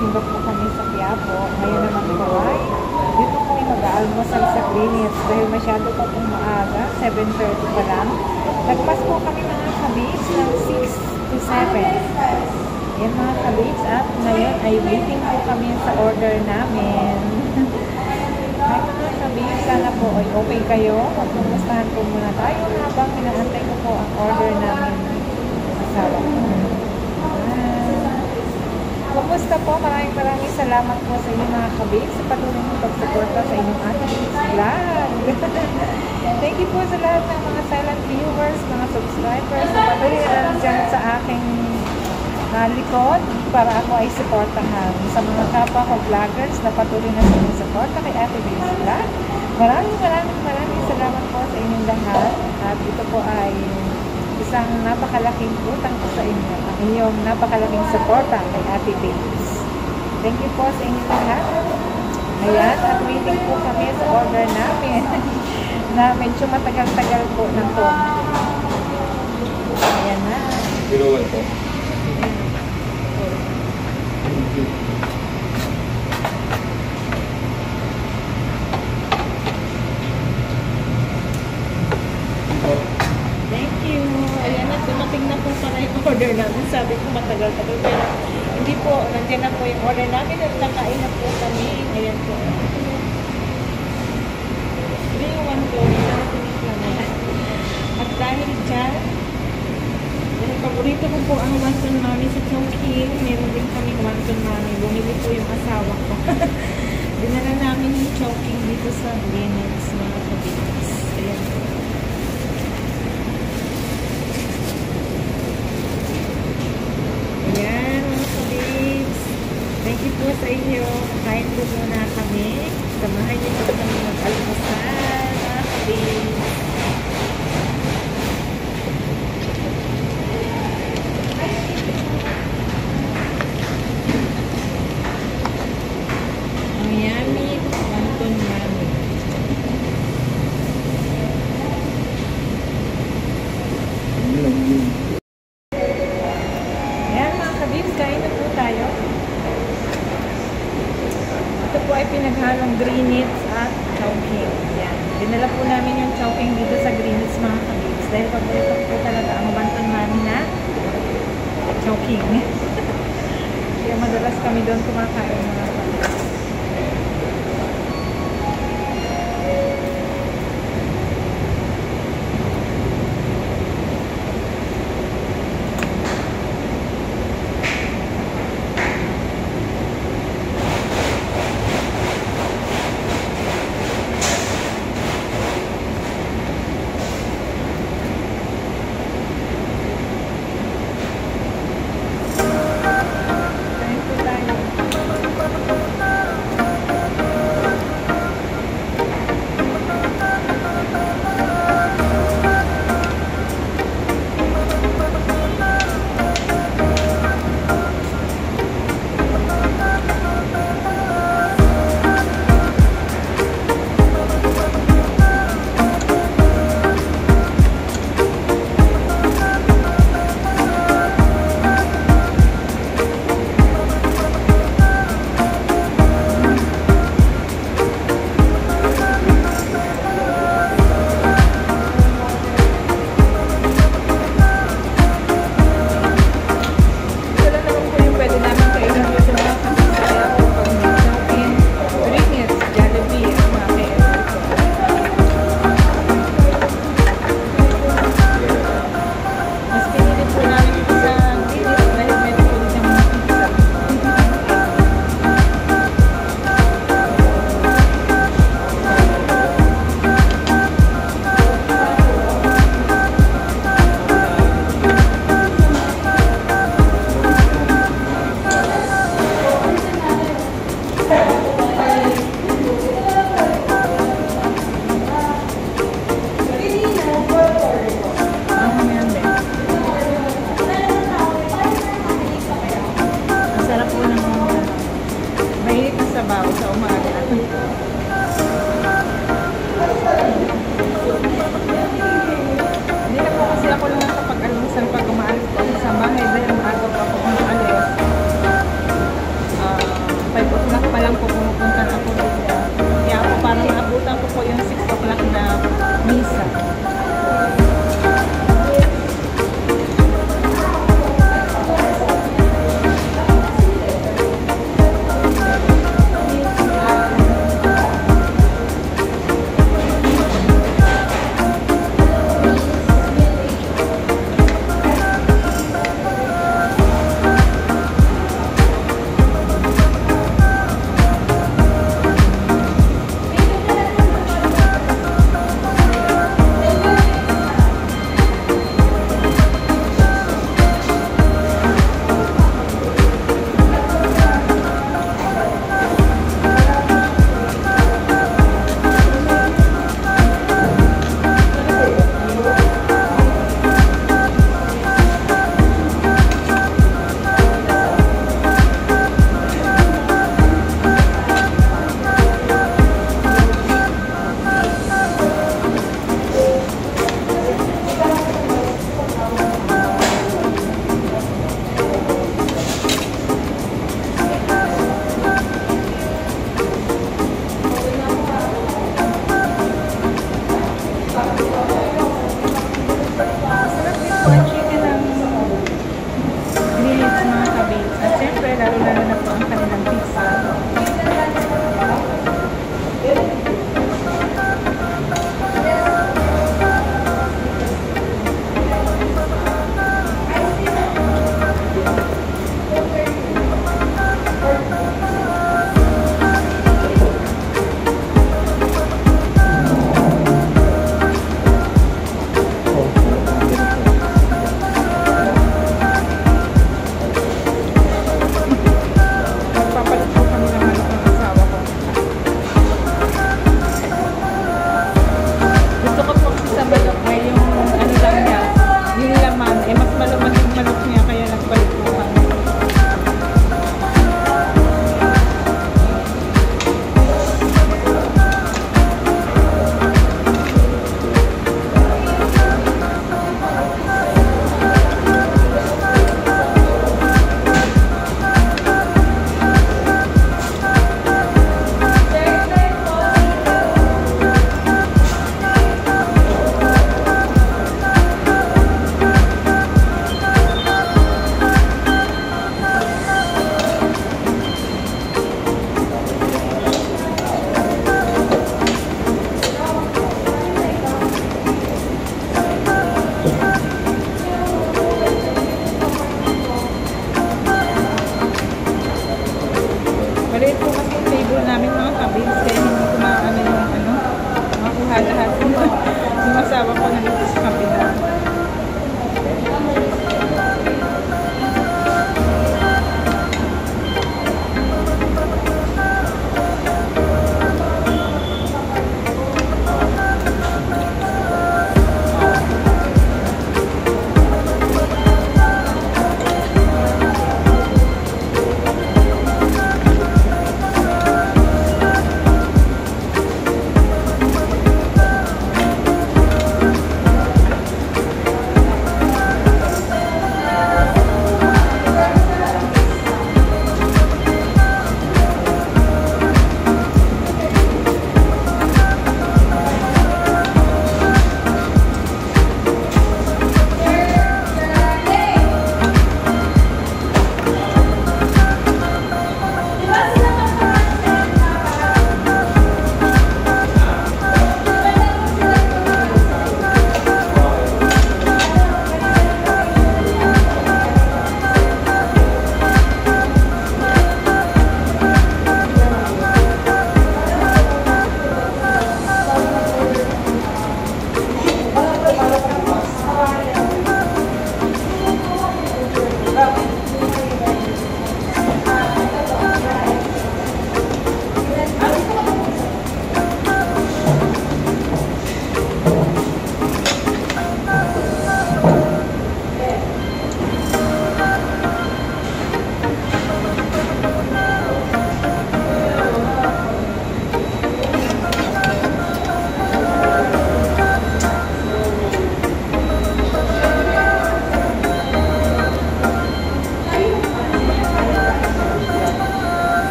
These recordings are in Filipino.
nagsimba po kami sa Quiapo. Ngayon naman po ay dito po ay mag-aalmusal sa Greenwich dahil masyado pa pong maaga, 7:30 pa lang. Nagpas po kami mga kabits ng 6 to 7. Yan mga kabits, at ngayon ay waiting po kami sa order namin. Ay mga kabits, sana po ay okay kayo. Magkumustahan po muna tayo habang inaantay ko po ang order namin. Asawa ko. Kumusta po? Maraming salamat po sa inyo mga kabits sa patuloy ng pagsuporta sa inyong ating vlog. Thank you po sa lahat ng mga silent viewers, mga subscribers na patuloy dyan sa aking likod para ako ay supportahan. Sa mga kapwa ko vloggers na patuloy na sinusuporta kay Ate Base Vlog. Maraming salamat po sa inyong lahat. At ito po ay isang napakalaking utang ko sa inyo. Ang inyong napakalaking suporta kay Ate Base. Thank you po sa inyong lahat. Ayan, at waiting po kami sa order namin na medyo matagal-tagal po na to. Ayan na. 01 po. Thank you. Ayan na, dumating na po pala yung order namin. Sabi ko matagal-tagal. Pero hindi po, nandiyan na po yung order namin at nakain na po kami. Ayan po. 3-1 po. At dahil dyan, paborito ko po ang wonton mami sa Chowking. Meron din kami wonton mami. Bumili po yung asawa ko. Dinala namin yung Chowking dito sa Greenwich, mga kabits. Ayan po. Ayan, mga kabits. Thank you po sa inyo. Kain po muna kami. Samahan niyo po kami mag-almusal, mga kabits. Ayan mga kabibs, kain na po tayo. Ito po ay pinaghalong Greenwich at Chowking. Ayan. Dinala po namin yung Chowking dito sa Greenwich mga kabibs. Dahil paborito po talaga ang wonton mami na Chowking. Kaya madalas kami doon kumakain mga kabibs.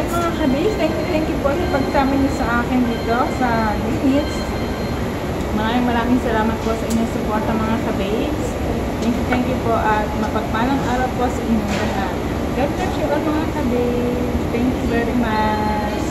Ayan mga kabis, thank you po sa pagsama niyo sa akin dito sa Greenwich. Maraming salamat po sa inyong suporta mga kabis. Thank you po at mapagpalang araw po sa inyong lahat. God bless you all mga kabis. Thank you very much.